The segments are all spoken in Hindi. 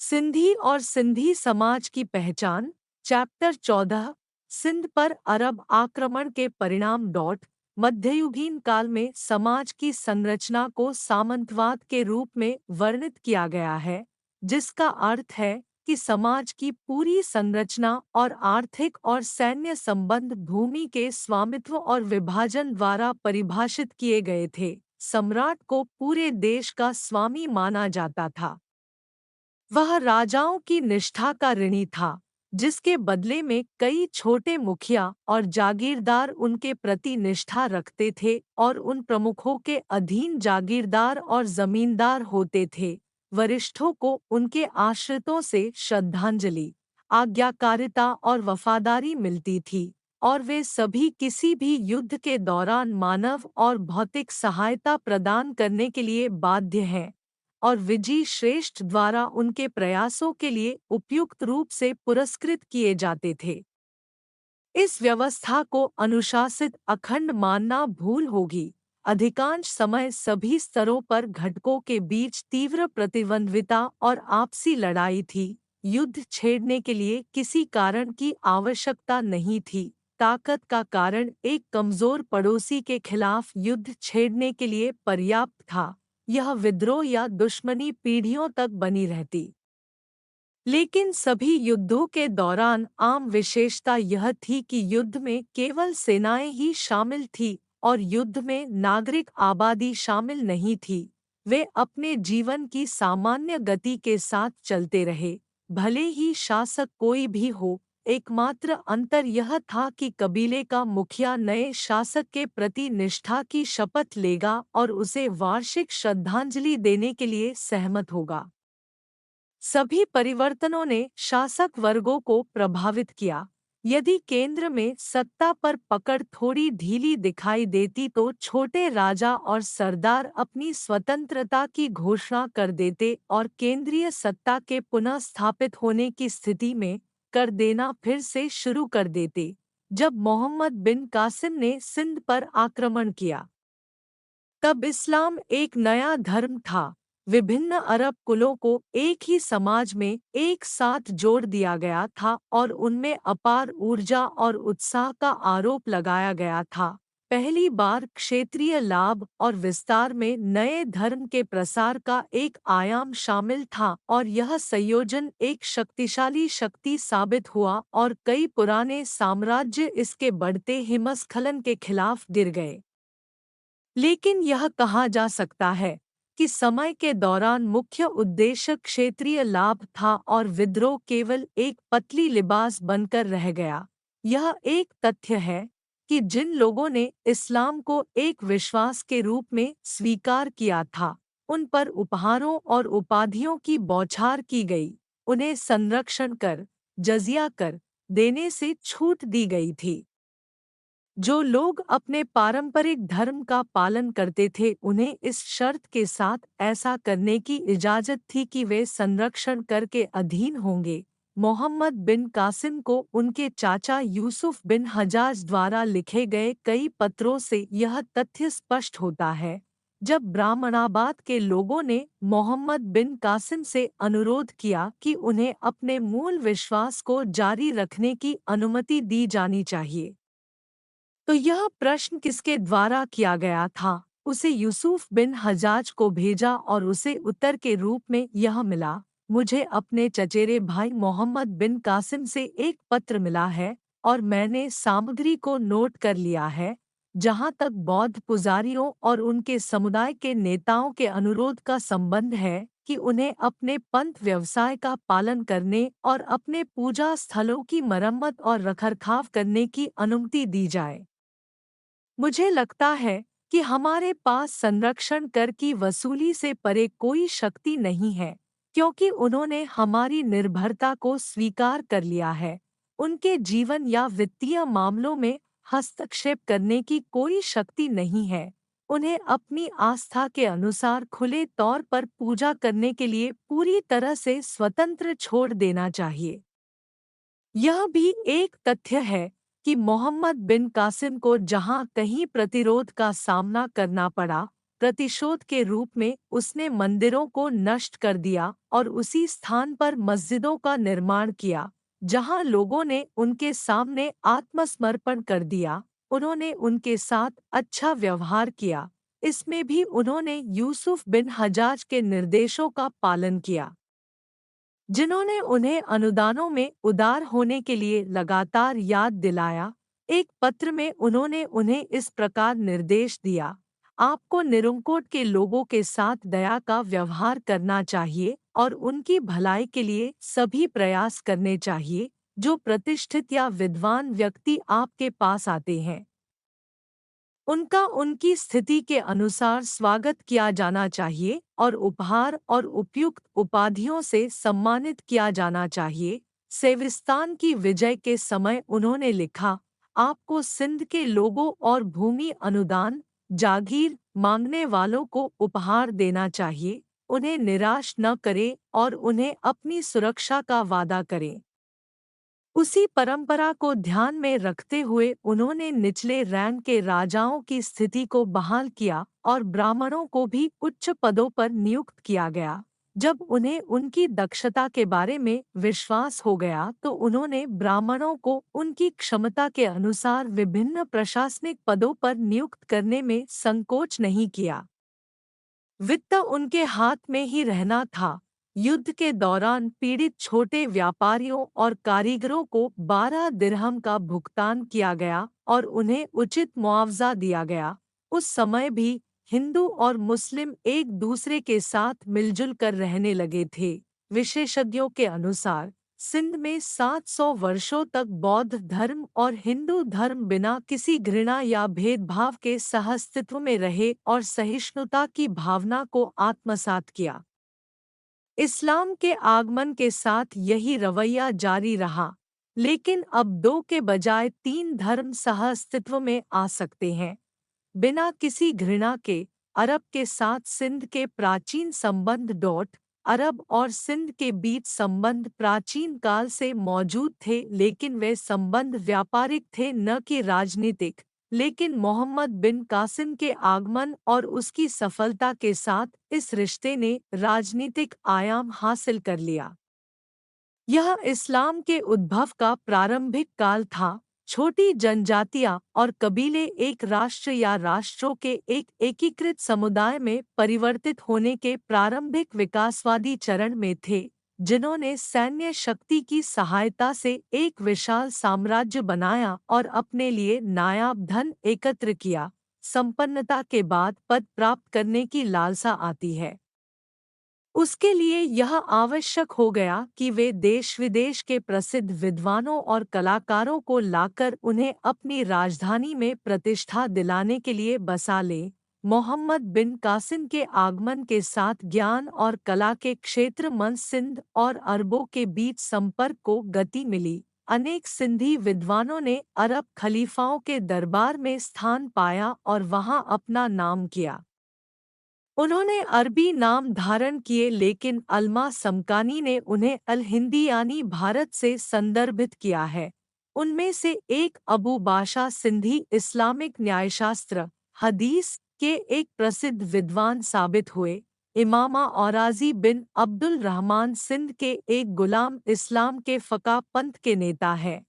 सिंधी और सिंधी समाज की पहचान। चैप्टर 14। सिंध पर अरब आक्रमण के परिणाम। मध्ययुगीन काल में समाज की संरचना को सामंतवाद के रूप में वर्णित किया गया है, जिसका अर्थ है कि समाज की पूरी संरचना और आर्थिक और सैन्य संबंध भूमि के स्वामित्व और विभाजन द्वारा परिभाषित किए गए थे। सम्राट को पूरे देश का स्वामी माना जाता था। वह राजाओं की निष्ठा का ऋणी था, जिसके बदले में कई छोटे मुखिया और जागीरदार उनके प्रति निष्ठा रखते थे और उन प्रमुखों के अधीन जागीरदार और जमींदार होते थे। वरिष्ठों को उनके आश्रितों से श्रद्धांजलि, आज्ञाकारिता और वफादारी मिलती थी, और वे सभी किसी भी युद्ध के दौरान मानव और भौतिक सहायता प्रदान करने के लिए बाध्य हैं, और विजय श्रेष्ठ द्वारा उनके प्रयासों के लिए उपयुक्त रूप से पुरस्कृत किए जाते थे। इस व्यवस्था को अनुशासित अखंड मानना भूल होगी। अधिकांश समय सभी स्तरों पर घटकों के बीच तीव्र प्रतिद्वंद्विता और आपसी लड़ाई थी। युद्ध छेड़ने के लिए किसी कारण की आवश्यकता नहीं थी। ताकत का कारण एक कमजोर पड़ोसी के खिलाफ युद्ध छेड़ने के लिए पर्याप्त था। यह विद्रोह या दुश्मनी पीढ़ियों तक बनी रहती। लेकिन सभी युद्धों के दौरान आम विशेषता यह थी कि युद्ध में केवल सेनाएं ही शामिल थीं और युद्ध में नागरिक आबादी शामिल नहीं थी। वे अपने जीवन की सामान्य गति के साथ चलते रहे, भले ही शासक कोई भी हो। एकमात्र अंतर यह था कि कबीले का मुखिया नए शासक के प्रति निष्ठा की शपथ लेगा और उसे वार्षिक श्रद्धांजलि देने के लिए सहमत होगा। सभी परिवर्तनों ने शासक वर्गों को प्रभावित किया। यदि केंद्र में सत्ता पर पकड़ थोड़ी ढीली दिखाई देती तो छोटे राजा और सरदार अपनी स्वतंत्रता की घोषणा कर देते और केंद्रीय सत्ता के पुनः स्थापित होने की स्थिति में कर देना फिर से शुरू कर देते। जब मोहम्मद बिन कासिम ने सिंध पर आक्रमण किया, तब इस्लाम एक नया धर्म था। विभिन्न अरब कुलों को एक ही समाज में एक साथ जोड़ दिया गया था और उनमें अपार ऊर्जा और उत्साह का आरोप लगाया गया था। पहली बार क्षेत्रीय लाभ और विस्तार में नए धर्म के प्रसार का एक आयाम शामिल था, और यह संयोजन एक शक्तिशाली शक्ति साबित हुआ और कई पुराने साम्राज्य इसके बढ़ते हिमस्खलन के खिलाफ गिर गए। लेकिन यह कहा जा सकता है कि समय के दौरान मुख्य उद्देश्य क्षेत्रीय लाभ था और विद्रोह केवल एक पतली लिबास बनकर रह गया। यह एक तथ्य है कि जिन लोगों ने इस्लाम को एक विश्वास के रूप में स्वीकार किया था, उन पर उपहारों और उपाधियों की बौछार की गई। उन्हें संरक्षण कर, जजिया कर देने से छूट दी गई थी। जो लोग अपने पारंपरिक धर्म का पालन करते थे, उन्हें इस शर्त के साथ ऐसा करने की इजाज़त थी कि वे संरक्षण कर के अधीन होंगे। मोहम्मद बिन कासिम को उनके चाचा यूसुफ बिन हज्जाज द्वारा लिखे गए कई पत्रों से यह तथ्य स्पष्ट होता है। जब ब्राह्मणाबाद के लोगों ने मोहम्मद बिन कासिम से अनुरोध किया कि उन्हें अपने मूल विश्वास को जारी रखने की अनुमति दी जानी चाहिए, तो यह प्रश्न किसके द्वारा किया गया था? उसे यूसुफ बिन हज्जाज को भेजा और उसे उत्तर के रूप में यह मिला, मुझे अपने चचेरे भाई मोहम्मद बिन कासिम से एक पत्र मिला है और मैंने सामग्री को नोट कर लिया है। जहाँ तक बौद्ध पुजारियों और उनके समुदाय के नेताओं के अनुरोध का संबंध है कि उन्हें अपने पंथ व्यवसाय का पालन करने और अपने पूजा स्थलों की मरम्मत और रखरखाव करने की अनुमति दी जाए। मुझे लगता है कि हमारे पास संरक्षण कर की वसूली से परे कोई शक्ति नहीं है, क्योंकि उन्होंने हमारी निर्भरता को स्वीकार कर लिया है। उनके जीवन या वित्तीय मामलों में हस्तक्षेप करने की कोई शक्ति नहीं है। उन्हें अपनी आस्था के अनुसार खुले तौर पर पूजा करने के लिए पूरी तरह से स्वतंत्र छोड़ देना चाहिए। यह भी एक तथ्य है कि मोहम्मद बिन कासिम को जहां कहीं प्रतिरोध का सामना करना पड़ा, प्रतिशोध के रूप में उसने मंदिरों को नष्ट कर दिया और उसी स्थान पर मस्जिदों का निर्माण किया जहां लोगों ने उनके सामने आत्मसमर्पण कर दिया। उन्होंने उनके साथ अच्छा व्यवहार किया। इसमें भी उन्होंने यूसुफ बिन हज्जाज के निर्देशों का पालन किया, जिन्होंने उन्हें अनुदानों में उदार होने के लिए लगातार याद दिलाया। एक पत्र में उन्होंने उन्हें इस प्रकार निर्देश दिया, आपको निरंकोट के लोगों के साथ दया का व्यवहार करना चाहिए और उनकी भलाई के लिए सभी प्रयास करने चाहिए। जो प्रतिष्ठित या विद्वान व्यक्ति आपके पास आते हैं, उनका उनकी स्थिति के अनुसार स्वागत किया जाना चाहिए और उपहार और उपयुक्त उपाधियों से सम्मानित किया जाना चाहिए। सेविस्तान की विजय के समय उन्होंने लिखा, आपको सिंध के लोगों और भूमि अनुदान जागीर मांगने वालों को उपहार देना चाहिए। उन्हें निराश न करें और उन्हें अपनी सुरक्षा का वादा करें। उसी परंपरा को ध्यान में रखते हुए उन्होंने निचले रैंक के राजाओं की स्थिति को बहाल किया और ब्राह्मणों को भी उच्च पदों पर नियुक्त किया गया। जब उन्हें उनकी दक्षता के बारे में विश्वास हो गया तो उन्होंने ब्राह्मणों को उनकी क्षमता के अनुसार विभिन्न प्रशासनिक पदों पर नियुक्त करने में संकोच नहीं किया। वित्त उनके हाथ में ही रहना था। युद्ध के दौरान पीड़ित छोटे व्यापारियों और कारीगरों को 12 दिरहम का भुगतान किया गया और उन्हें उचित मुआवजा दिया गया। उस समय भी हिंदू और मुस्लिम एक दूसरे के साथ मिलजुल कर रहने लगे थे। विशेषज्ञों के अनुसार सिंध में 700 वर्षों तक बौद्ध धर्म और हिंदू धर्म बिना किसी घृणा या भेदभाव के सहअस्तित्व में रहे और सहिष्णुता की भावना को आत्मसात किया। इस्लाम के आगमन के साथ यही रवैया जारी रहा, लेकिन अब 2 के बजाय 3 धर्म सहअस्तित्व में आ सकते हैं। बिना किसी घृणा के अरब के साथ सिंध के प्राचीन संबंध अरब और सिंध के बीच संबंध प्राचीन काल से मौजूद थे, लेकिन वे संबंध व्यापारिक थे न कि राजनीतिक। लेकिन मोहम्मद बिन कासिम के आगमन और उसकी सफलता के साथ इस रिश्ते ने राजनीतिक आयाम हासिल कर लिया। यह इस्लाम के उद्भव का प्रारंभिक काल था। छोटी जनजातियां और कबीले एक राष्ट्र या राष्ट्रों के एक एकीकृत समुदाय में परिवर्तित होने के प्रारंभिक विकासवादी चरण में थे, जिन्होंने सैन्य शक्ति की सहायता से एक विशाल साम्राज्य बनाया और अपने लिए नायाब धन एकत्र किया। संपन्नता के बाद पद प्राप्त करने की लालसा आती है। उसके लिए यह आवश्यक हो गया कि वे देश विदेश के प्रसिद्ध विद्वानों और कलाकारों को लाकर उन्हें अपनी राजधानी में प्रतिष्ठा दिलाने के लिए बसा लें। मोहम्मद बिन कासिम के आगमन के साथ ज्ञान और कला के क्षेत्र में सिंध और अरबों के बीच संपर्क को गति मिली। अनेक सिंधी विद्वानों ने अरब खलीफाओं के दरबार में स्थान पाया और वहां अपना नाम किया। उन्होंने अरबी नाम धारण किए, लेकिन अल्मा समकानी ने उन्हें अल हिंदी यानी भारत से संदर्भित किया है। उनमें से एक अबू बाशा सिंधी इस्लामिक न्यायशास्त्र हदीस के एक प्रसिद्ध विद्वान साबित हुए। इमामा औराजी बिन अब्दुल रहमान सिंध के एक गुलाम इस्लाम के फ़क़ा पंथ के नेता हैं।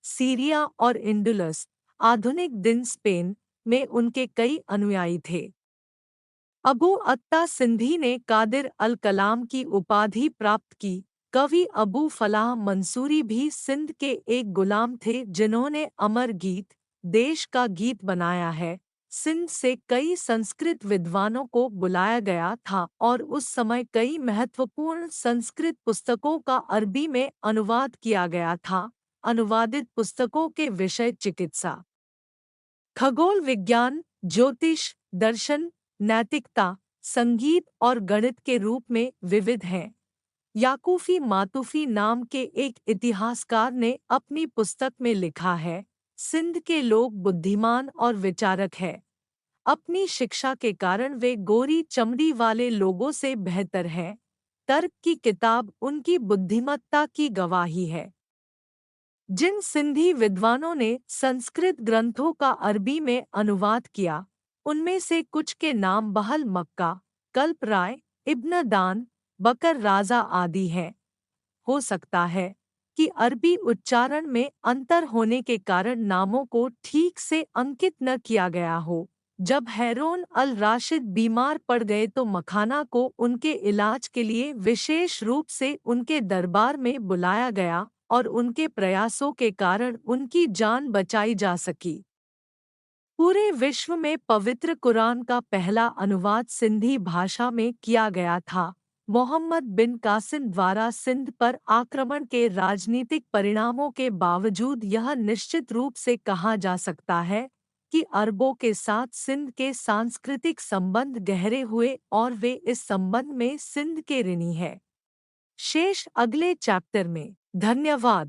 सीरिया और इंडुलस आधुनिक दिन स्पेन में उनके कई अनुयायी थे। अबू अत्ता सिंधी ने कादिर अल कलाम की उपाधि प्राप्त की। कवि अबू फलाह मंसूरी भी सिंध के एक गुलाम थे, जिन्होंने अमर गीत देश का गीत बनाया है। सिंध से कई संस्कृत विद्वानों को बुलाया गया था और उस समय कई महत्वपूर्ण संस्कृत पुस्तकों का अरबी में अनुवाद किया गया था। अनुवादित पुस्तकों के विषय चिकित्सा, खगोल विज्ञान, ज्योतिष, दर्शन, नैतिकता, संगीत और गणित के रूप में विविध हैं। याकूफी मातूफी नाम के एक इतिहासकार ने अपनी पुस्तक में लिखा है, सिंध के लोग बुद्धिमान और विचारक हैं। अपनी शिक्षा के कारण वे गोरी चमड़ी वाले लोगों से बेहतर हैं। तर्क की किताब उनकी बुद्धिमत्ता की गवाही है। जिन सिंधी विद्वानों ने संस्कृत ग्रंथों का अरबी में अनुवाद किया, उनमें से कुछ के नाम बहल मक्का, कल्प राय, इब्न दान, बकर राजा आदि हैं। हो सकता है कि अरबी उच्चारण में अंतर होने के कारण नामों को ठीक से अंकित न किया गया हो। जब हैरोन अल राशिद बीमार पड़ गए तो मखाना को उनके इलाज के लिए विशेष रूप से उनके दरबार में बुलाया गया और उनके प्रयासों के कारण उनकी जान बचाई जा सकी। पूरे विश्व में पवित्र कुरान का पहला अनुवाद सिंधी भाषा में किया गया था। मोहम्मद बिन कासिम द्वारा सिंध पर आक्रमण के राजनीतिक परिणामों के बावजूद यह निश्चित रूप से कहा जा सकता है कि अरबों के साथ सिंध के सांस्कृतिक संबंध गहरे हुए और वे इस संबंध में सिंध के ऋणी हैं। शेष अगले चैप्टर में। धन्यवाद।